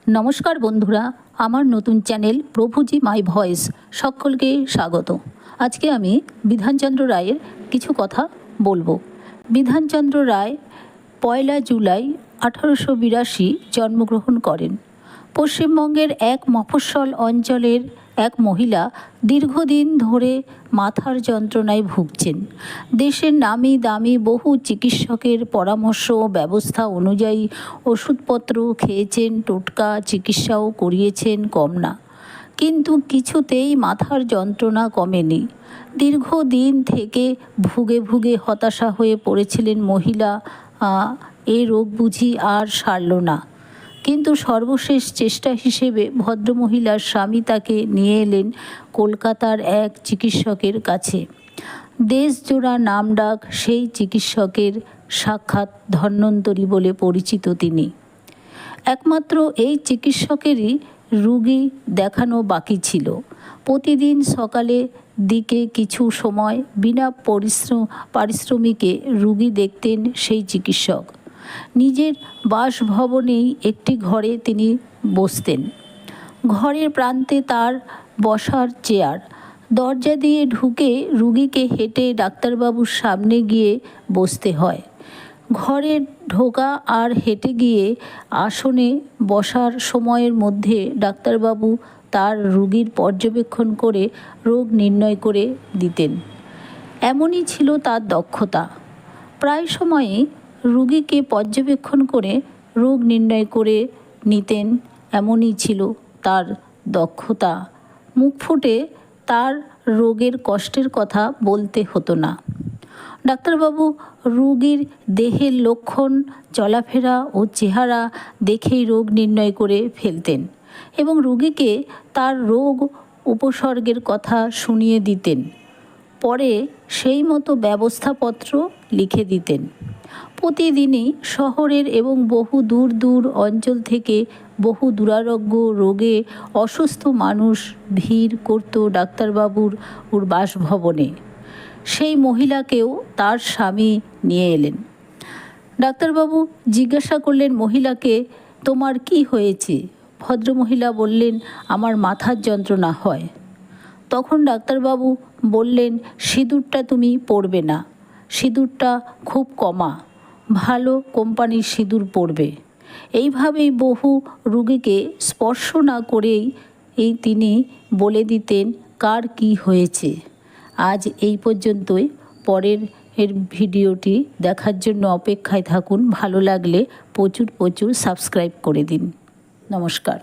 নমস্কার বন্ধুরা, আমার নতুন চ্যানেল প্রভুজি মাই ভয়েস সকলকে স্বাগত। আজকে আমি বিধানচন্দ্র রায়ের কিছু কথা বলবো। বিধানচন্দ্র রায় 1 জুলাই 1882 জন্মগ্রহণ করেন। পশ্চিমবঙ্গের এক মফস্বল অঞ্চলের এক মহিলা দীর্ঘদিন ধরে মাথার যন্ত্রণায় ভুগছেন। দেশের নামি দামি বহু চিকিৎসকের পরামর্শ ও ব্যবস্থা অনুযায়ী ওষুধপত্র খেয়েছেন, টোটকা চিকিৎসাও করিয়েছেন, কম না। কিন্তু কিছুতেই মাথার যন্ত্রণা কমেনি। দীর্ঘদিন থেকে ভুগে ভুগে হতাশা হয়ে পড়েছিলেন মহিলা। এই রোগ বুঝি আর সারল না। কিন্তু সর্বশেষ চেষ্টা হিসেবে ভদ্রমহিলার স্বামী তাকে নিয়ে এলেন কলকাতার এক চিকিৎসকের কাছে। দেশজোড়া নামডাক সেই চিকিৎসকের সাক্ষাৎ ধন্বন্তরী বলে পরিচিত তিনি। একমাত্র এই চিকিৎসকেরই রুগী দেখানো বাকি ছিল। প্রতিদিন সকালে দিকে কিছু সময় বিনা পারিশ্রমিকে রুগী দেখতেন সেই চিকিৎসক। নিজের বাসভবনেই একটি ঘরে তিনি বসতেন। ঘরের প্রান্তে তার বসার চেয়ার। দরজা দিয়ে ঢুকে রুগীকে হেঁটে ডাক্তারবাবুর সামনে গিয়ে বসতে হয়। ঘরে ঢোকা আর হেঁটে গিয়ে আসনে বসার সময়ের মধ্যে ডাক্তারবাবু তার রুগীর পর্যবেক্ষণ করে রোগ নির্ণয় করে দিতেন। এমনই ছিল তার দক্ষতা। প্রায় সময়ই রুগীকে পর্যবেক্ষণ করে রোগ নির্ণয় করে নিতেন, এমনই ছিল তার দক্ষতা। মুখ ফুটে তার রোগের কষ্টের কথা বলতে হতো না। ডাক্তারবাবু রুগীর দেহের লক্ষণ, চলাফেরা ও চেহারা দেখেই রোগ নির্ণয় করে ফেলতেন এবং রুগীকে তার রোগ উপসর্গের কথা শুনিয়ে দিতেন। পরে সেই মতো ব্যবস্থাপত্র লিখে দিতেন। প্রতিদিনই শহরের এবং বহু দূর দূর অঞ্চল থেকে বহু দুরারোগ্য রোগে অসুস্থ মানুষ ভিড় করত ডাক্তারবাবুর বাসভবনে। সেই মহিলাকেও তার স্বামী নিয়ে এলেন। ডাক্তারবাবু জিজ্ঞাসা করলেন মহিলাকে, তোমার কি হয়েছে? ভদ্রমহিলা বললেন, আমার মাথার যন্ত্রণা হয়। তখন ডাক্তারবাবু বললেন, সিঁদুরটা তুমি পরবে না, সিঁদুরটা খুব কমা, ভালো কোম্পানির সিঁদুর পরবে। এইভাবেই বহু রুগীকে স্পর্শ না করেই তিনি বলে দিতেন কার কি হয়েছে। আজ এই পর্যন্তই। পরের ভিডিওটি দেখার জন্য অপেক্ষায় থাকুন। ভালো লাগলে প্রচুর সাবস্ক্রাইব করে দিন। নমস্কার।